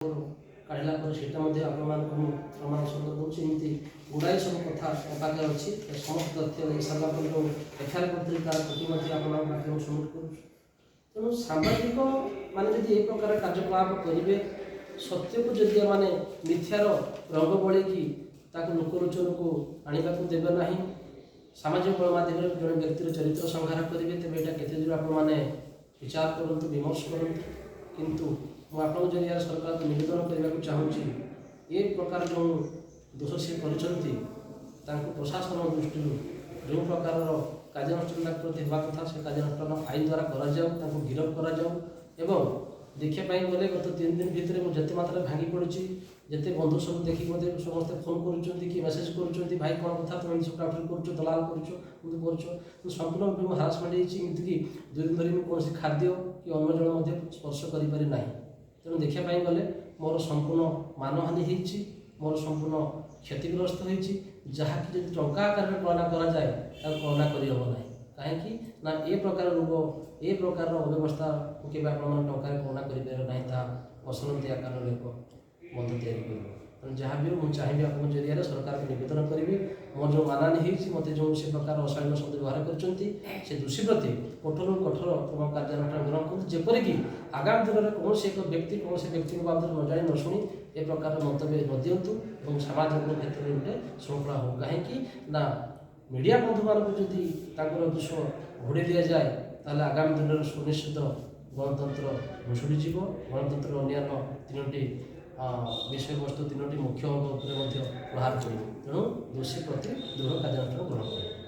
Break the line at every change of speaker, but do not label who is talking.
काढ़ला से प्रमाण संदर्भ दूसरी एमती गुड़ाए सब कथा पाखे अच्छी समस्त तथ्य दे सारा जो एफआईआर करते तार कपि आपके सबमिट कर तेणु सांबादिक माने जदि ए प्रकार कार्यकलाप करेंगे सत्य को जदि माने मिथ्यार रंग बड़ी लोकलोचन को आने को देवे ना सामाजिक गणमाध्यम जड़े व्यक्तिर चरित्र संहार करेंगे तेज यहाँ केते दूर आपने विचार करूँ विमर्श करूँ किंतु मुझे जरिया सरकार को निवेदन करने को चाहूँगी ये प्रकार जो दोष सी कर प्रशासन दृष्टि जो प्रकार कार्यानुष्ठान प्रति होगा कथा से कार्यानुष्ठान आईन द्वारा करा गिरफ करा देखापी गले गत 3 दिन भितर मुझे मात्रा भांगी पड़ी जिते बंधु सब देखिए मत समस्त फोन कर मेसेज कर भाई कौन कथा तुम सब टाउटरी कर दलाल कर संपूर्ण हारासमेंट होती 2 दिन धरी कौन खाद्य कि अन्न जल स्पर्श करें तेणु देखापी गले मोर संपूर्ण मानहानि होती मोर संपूर्ण क्षतिग्रस्त होती जहाँकि जब टंका आकार में कलना कराए कलना करना कहीं ना ए प्रकार रोग ए प्रकार अव्यवस्था को केवल टंका कलना करना असनती आकार एक बंध या जहाँ भी मुझे चाहिए आप जरिया सरकार को निवेदन करी मोर जो मानानी होती मत जो से प्रकार अशालीन शब्द व्यवहार कर दोषी प्रति कठोर कठोर कार्यानुष्ठान ग्रहण कर जेपरिक आगामी दिन में कौन एक व्यक्ति कौन व्यक्ति बाबद न जानी न शुणी ए प्रकार मंतव्य न दिंतु और सामाजिक क्षेत्र में गोटे श्रृंखला हो कहीं ना मीडिया बंधु मानक जदि विश्व घोड़े दि जाए ताल आगामी दिन में सुनिश्चित गणतंत्र भुषुड़ी गणतंत्र अन्य 3टी विषय वस्तु 3टी मुख्य अंग प्रहार कर तेणु दोषी प्रति दृढ़ कार्यानुष्ठान ग्रहण कर।